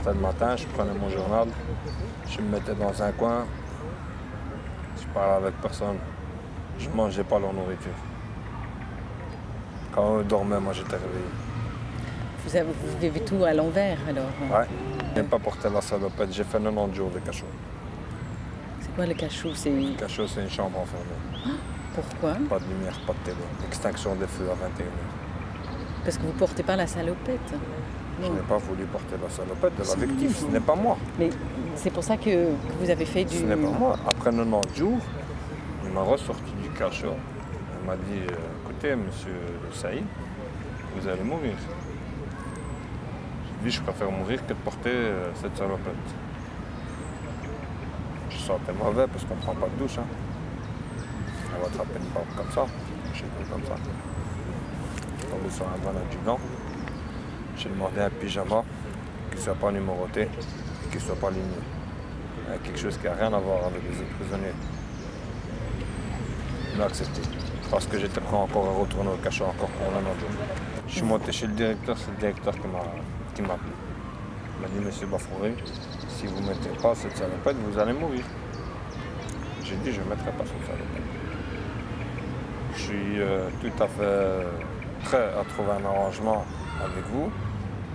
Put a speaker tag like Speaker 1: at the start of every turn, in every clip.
Speaker 1: partais le matin, je prenais mon journal, je me mettais dans un coin, je parlais avec personne, je mangeais pas leur nourriture. Quand eux dormaient, moi j'étais réveillé.
Speaker 2: Vous vivez tout à l'envers alors?
Speaker 1: Ouais. Je n'ai pas porté la salopette, j'ai fait 90 jours de cachot.
Speaker 2: C'est quoi le cachot?
Speaker 1: Le cachot, c'est une chambre enfermée.
Speaker 2: Pourquoi?
Speaker 1: Pas de lumière, pas de télé. Extinction des feux à 21h.
Speaker 2: Parce que vous ne portez pas la salopette?
Speaker 1: Je n'ai pas voulu porter la salopette de la victime, ce n'est pas moi.
Speaker 2: Mais c'est pour ça que vous avez fait du...
Speaker 1: Ce n'est pas moi. Après 90 jours, il m'a ressorti du cachot. Il m'a dit, écoutez, monsieur Saïd, vous allez mourir. J'ai dit, je préfère mourir que de porter cette salopette. Je sentais mauvais parce qu'on ne prend pas de douche. Hein. On va attraper une barbe comme ça, chez nous comme ça. Je suis tombé sur un bon adjudant. J'ai demandé un pyjama qui ne soit pas numéroté et qui ne soit pas ligné. Quelque chose qui n'a rien à voir avec les autres prisonniers. Il m'a accepté. Parce que j'étais prêt encore à retourner au cachot encore pour un autre jour. Je suis monté chez le directeur, c'est le directeur qui m'a appelé. Il m'a dit, monsieur Bafouré, si vous ne mettez pas cette salopette, vous allez mourir. J'ai dit, je ne mettrai pas cette salopette. Je suis tout à fait prêt à trouver un arrangement avec vous,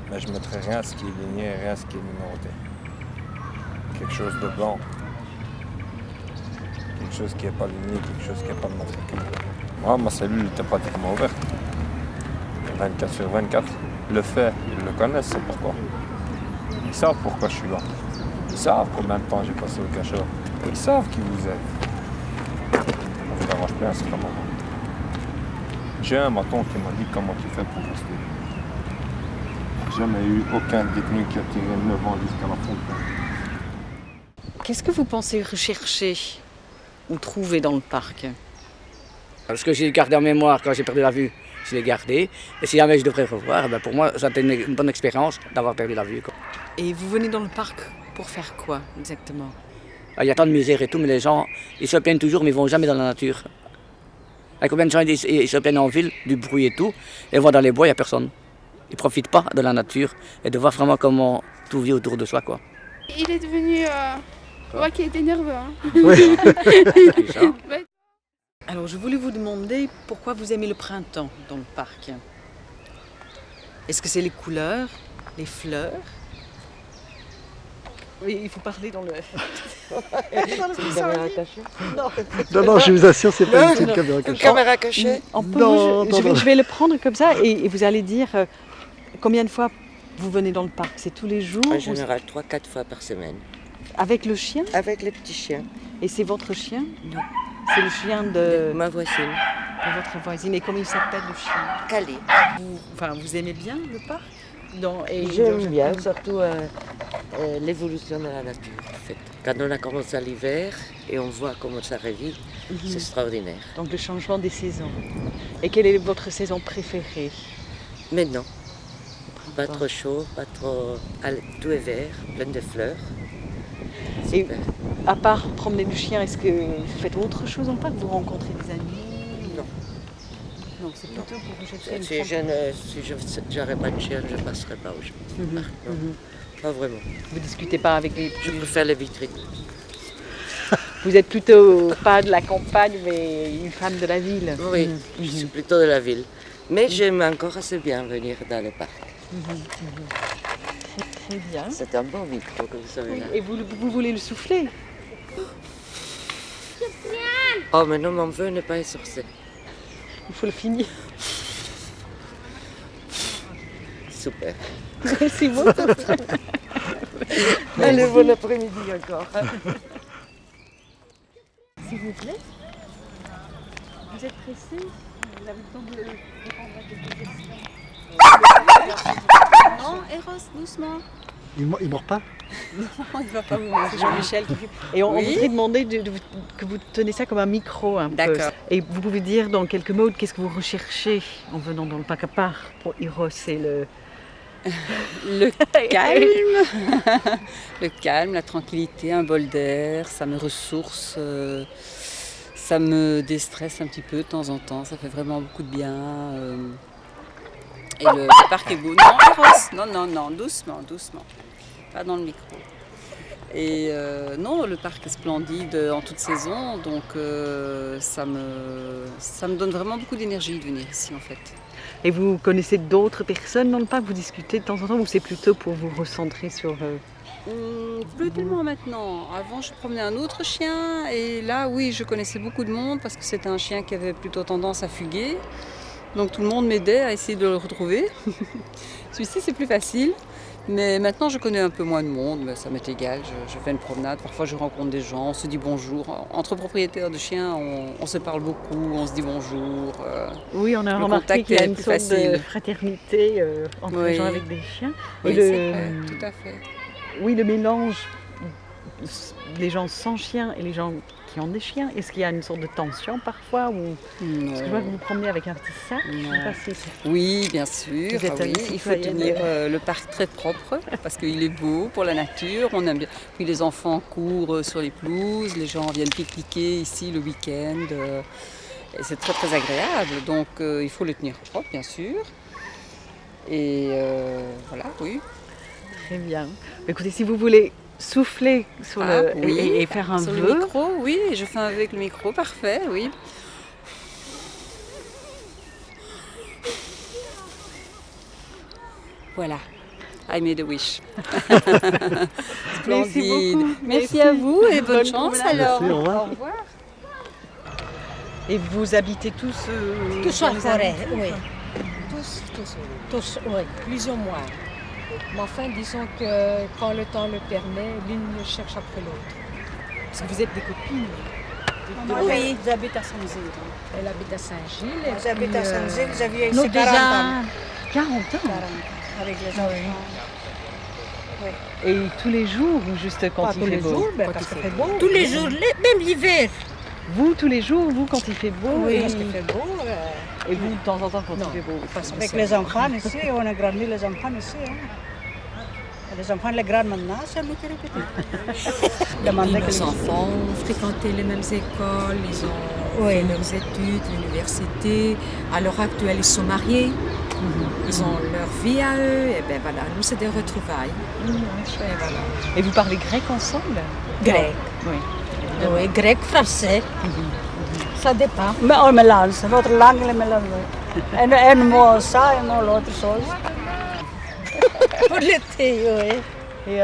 Speaker 1: mais je ne mettrai rien ce qui est ligné, rien ce qui est numéroté. Quelque chose de blanc, quelque chose qui n'est pas ligné, quelque chose qui n'est pas de matricule. Moi, ma cellule était pratiquement ouverte, 24 sur 24. Le fait, ils le connaissent, c'est pourquoi. Ils savent pourquoi je suis là. Ils savent combien de temps j'ai passé au cachot. Ils savent qui vous êtes. On vous arrange bien, c'est comme moi. J'ai un maton qui m'a dit comment tu fais pour rester. Jamais eu aucun détenu qui a tiré 9 ans jusqu'à la fin de temps.
Speaker 2: Qu'est-ce que vous pensez rechercher ou trouver dans le parc?
Speaker 3: Ce que j'ai gardé en mémoire quand j'ai perdu la vue, je l'ai gardé. Et si jamais je devrais revoir, ben pour moi, c'était une bonne expérience d'avoir perdu la vue.
Speaker 2: Et vous venez dans le parc pour faire quoi exactement?
Speaker 3: Il y a tant de misère et tout, mais les gens, ils se plaignent toujours, mais ils ne vont jamais dans la nature. Combien de gens ils se plaignent en ville, du bruit et tout, et vont dans les bois, il n'y a personne. Ils ne profitent pas de la nature et de voir vraiment comment tout vit autour de soi, quoi.
Speaker 4: Il est devenu... on voit qu'il était nerveux. Hein.
Speaker 3: Oui.
Speaker 2: Alors, je voulais vous demander pourquoi vous aimez le printemps dans le parc. Est-ce que c'est les couleurs, les fleurs? Oui, il faut parler dans le...
Speaker 5: Non, je vous assure, c'est pas une caméra cachée.
Speaker 6: Une caméra cachée?
Speaker 2: Je vais le prendre comme ça et vous allez dire combien de fois vous venez dans le parc? C'est tous les jours?
Speaker 6: En général, 3-4 fois par semaine.
Speaker 2: Avec le chien?
Speaker 6: Avec les petits chiens.
Speaker 2: Et c'est votre chien?
Speaker 6: Non.
Speaker 2: C'est le chien de
Speaker 6: ma voisine.
Speaker 2: De votre voisine. Et comment il s'appelle le chien?
Speaker 6: Calé.
Speaker 2: Vous aimez bien le parc?
Speaker 6: J'aime bien, surtout l'évolution de la nature. En fait. Quand on a commencé à l'hiver et on voit comment ça revit, c'est extraordinaire.
Speaker 2: Donc le changement des saisons. Et quelle est votre saison préférée?
Speaker 6: Maintenant, pas trop chaud, pas trop... Tout est vert, plein de fleurs.
Speaker 2: Et à part promener le chien, est-ce que vous faites autre chose en parc? Vous rencontrez des amis?
Speaker 6: Non.
Speaker 2: Non, c'est plutôt pour vous jeter
Speaker 6: Si je n'aurais pas de chien, je ne passerais pas au parc. Non, pas vraiment.
Speaker 2: Vous ne discutez pas avec les...
Speaker 6: Je préfère les vitrines.
Speaker 2: Vous êtes plutôt pas de la campagne, mais une femme de la ville.
Speaker 6: Oui, je suis plutôt de la ville. Mais j'aime encore assez bien venir dans le parc.
Speaker 2: Très bien.
Speaker 6: C'est un bon micro que vous avez là.
Speaker 2: Et vous voulez le souffler?
Speaker 6: Oh, mais non, mon feu n'est pas essorcé.
Speaker 2: Il faut le finir.
Speaker 6: Super.
Speaker 2: Merci beaucoup.
Speaker 6: Allez, bon après-midi encore.
Speaker 2: S'il vous plaît, vous êtes pressé? Vous avez le temps de répondre à quelques questions.
Speaker 4: Non, Eros, doucement.
Speaker 5: Il mord pas?
Speaker 4: Non, il va pas vous manger.
Speaker 2: C'est Jean-Michel qui... Et on voudrait demander que vous tenez ça comme un micro un peu.
Speaker 4: D'accord.
Speaker 2: Et vous pouvez dire dans quelques mots qu'est-ce que vous recherchez en venant dans le parc, à part pour Eros et le...
Speaker 7: Le calme, le calme, la tranquillité, un bol d'air, ça me ressource, ça me déstresse un petit peu de temps en temps, ça fait vraiment beaucoup de bien. Et le parc est beau. Non, Eros, non, doucement. pas dans le micro. Et non, le parc est splendide en toute saison, donc ça me donne vraiment beaucoup d'énergie de venir ici en fait.
Speaker 8: Et vous connaissez d'autres personnes dans le parc? Vous discutez de temps en temps ou c'est plutôt pour vous recentrer sur...
Speaker 7: Plus tellement maintenant. Avant, je promenais un autre chien et là, oui, je connaissais beaucoup de monde parce que c'était un chien qui avait plutôt tendance à fuguer. Donc tout le monde m'aidait à essayer de le retrouver. Celui-ci, c'est plus facile. Mais maintenant, je connais un peu moins de monde, mais ça m'est égal. Je fais une promenade, parfois je rencontre des gens, on se dit bonjour. Entre propriétaires de chiens, on se parle beaucoup, on se dit bonjour.
Speaker 8: Oui, on a
Speaker 7: le
Speaker 8: remarqué
Speaker 7: contact
Speaker 8: qu'il y a
Speaker 7: est
Speaker 8: une
Speaker 7: plus
Speaker 8: sorte
Speaker 7: facile.
Speaker 8: de fraternité entre les gens avec des chiens.
Speaker 7: Oui,
Speaker 8: Et
Speaker 7: c'est vrai, tout à fait.
Speaker 8: Oui, le mélange, les gens sans chiens et les gens qui ont des chiens, est-ce qu'il y a une sorte de tension parfois ou... Parce que je vois que vous promenez avec un petit sac. Je sais pas si c'est-
Speaker 7: Oui, bien sûr.
Speaker 8: Vous êtes
Speaker 7: Oui,
Speaker 8: une
Speaker 7: il faut
Speaker 8: citoyenne.
Speaker 7: tenir le parc très propre parce qu'il est beau pour la nature. On aime bien. Puis les enfants courent sur les pelouses, les gens viennent pique-niquer ici le week-end. Et c'est très très agréable. Donc il faut le tenir propre, bien sûr. Et voilà, oui.
Speaker 8: Très bien. Écoutez, si vous voulez souffler sur le...
Speaker 7: oui,
Speaker 8: et faire un
Speaker 7: sur le
Speaker 8: vœu.
Speaker 7: micro, oui, je fais un vœu avec le micro, parfait, oui. Voilà, I made a wish. Splendide.
Speaker 8: beaucoup.
Speaker 7: Merci à vous et bonne chance
Speaker 8: promenade.
Speaker 7: alors.
Speaker 5: Merci, au revoir.
Speaker 7: Au revoir.
Speaker 8: Et vous habitez tous...
Speaker 9: Tous
Speaker 8: dans
Speaker 9: en
Speaker 8: les
Speaker 9: forêt,
Speaker 8: arbres?
Speaker 9: oui. Tous, oui, plus ou moins. Mais enfin, disons que quand le temps le permet, l'une cherche après l'autre.
Speaker 8: Parce que vous êtes des copines.
Speaker 9: Oui,
Speaker 2: J'habite à Saint-Gilles.
Speaker 9: elle habite à Saint-Gilles. et
Speaker 2: J'habite
Speaker 9: puis,
Speaker 2: à Saint-Gilles, j'ai vu
Speaker 8: Non,
Speaker 2: ici 40 ans.
Speaker 8: 40 ans.
Speaker 2: 40 ans, avec les enfants.
Speaker 8: Et tous les jours ou juste quand
Speaker 9: Pas
Speaker 8: il
Speaker 9: tous
Speaker 8: fait
Speaker 9: les
Speaker 8: beau?
Speaker 9: jours, ben,
Speaker 8: Quand
Speaker 9: parce
Speaker 8: il
Speaker 9: qu'il
Speaker 8: fait
Speaker 9: fait
Speaker 8: beau.
Speaker 9: beau.
Speaker 2: Tous les jours, même l'hiver.
Speaker 8: Vous, tous les jours, vous, quand il fait beau?
Speaker 9: Oui,
Speaker 8: et...
Speaker 9: parce qu'il fait beau.
Speaker 8: et vous, de temps en temps, quand
Speaker 9: Non.
Speaker 8: il fait beau?
Speaker 2: Avec les enfants ici, on a grandi les enfants ici. Hein. Les enfants, les grands maintenant, c'est nous qui répétons. Demander que
Speaker 9: Les
Speaker 2: les
Speaker 9: enfants ont fréquenté les mêmes écoles, ils ont fait leurs études, l'université. À l'heure actuelle, ils sont mariés. Ils ont leur vie à eux. Et ben voilà, nous, c'est des retrouvailles. Et voilà.
Speaker 8: Et vous parlez grec ensemble?
Speaker 9: Grec.
Speaker 8: Oui.
Speaker 9: Oui, grec, français. Ça dépend.
Speaker 2: Mais on mélange, notre langue les mélange. Un mot ça, un mot l'autre chose. Pour l'été, oui.
Speaker 8: Et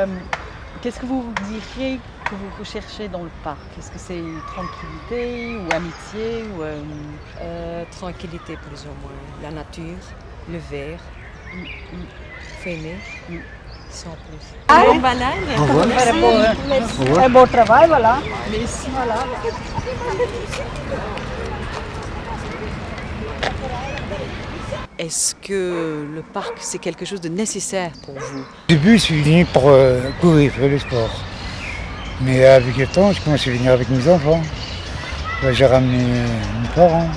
Speaker 8: qu'est-ce que vous diriez que vous recherchez dans le parc? Est-ce que c'est tranquillité ou amitié ou,
Speaker 9: Tranquillité plus ou moins. La nature, le verre, fumer, sans plus.
Speaker 5: Au revoir. Au revoir.
Speaker 2: Un beau travail, voilà. Voilà.
Speaker 8: est-ce que le parc, c'est quelque chose de nécessaire pour vous?
Speaker 10: Au début, je suis venu pour courir, faire le sport. Mais avec le temps, je commence à venir avec mes enfants. Là, j'ai ramené mes parents.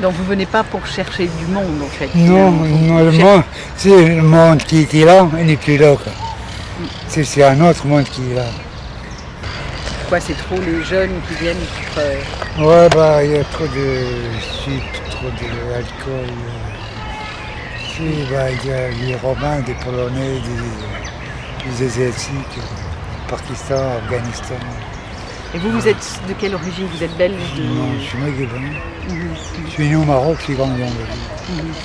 Speaker 8: Donc vous venez pas pour chercher du monde en fait?
Speaker 10: Non,
Speaker 8: finalement.
Speaker 10: non, c'est le monde qui était là, il n'est plus là. Quoi. C'est un autre monde qui est là.
Speaker 8: Pourquoi c'est trop les jeunes qui viennent pour...
Speaker 10: Ouais, bah, il y a trop de sucre, trop d'alcool. Bah, il y a les Romains, des Polonais, des Asiatiques, Pakistan, Afghanistan.
Speaker 8: Et vous, vous êtes de quelle origine? Vous êtes belge de...
Speaker 10: Non, je suis maghrébin. Je suis né au Maroc, je suis grandi en Belgique.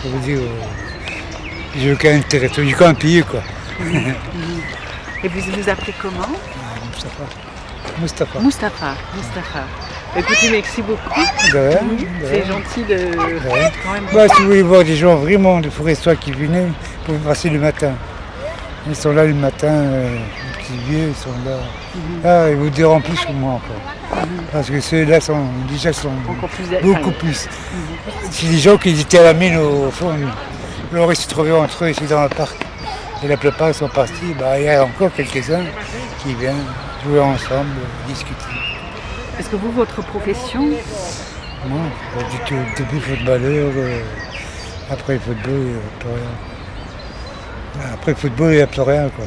Speaker 10: Ça veut dire, j'ai aucun territoire, j'ai aucun pays, quoi.
Speaker 8: Et vous vous appelez comment?
Speaker 10: Mustapha.
Speaker 8: Mustapha. Écoutez, merci beaucoup.
Speaker 10: De rien, de
Speaker 8: C'est
Speaker 10: rien.
Speaker 8: gentil de...
Speaker 10: Ouais.
Speaker 8: quand même...
Speaker 10: Bah, si vous voulez voir des gens vraiment de Forêt-Soie qui venaient, vous pouvez passer le matin. Ils sont là le matin, les petits vieux, ils sont là. Ah, ils vous diront plus que moi encore. Parce que ceux-là sont
Speaker 8: Encore plus...
Speaker 10: beaucoup plus. C'est des gens qui étaient à la mine au fond. Ils auraient se trouvé entre eux ici dans le parc. Et la plupart sont partis. Bah, il y a encore quelques-uns qui viennent jouer ensemble, discuter.
Speaker 8: Est-ce que vous, votre profession?
Speaker 10: Moi, du tout. Début footballeur, après le football, il n'y a plus rien. Après le football, il n'y a plus rien. Quoi.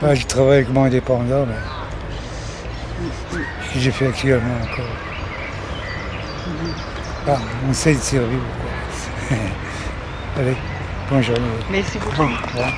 Speaker 10: Moi, je travaille avec mon indépendant. Ce que j'ai fait actuellement encore. Ah, on essaie de survivre. Quoi. Allez, bonne journée.
Speaker 8: Merci beaucoup.
Speaker 10: Au revoir.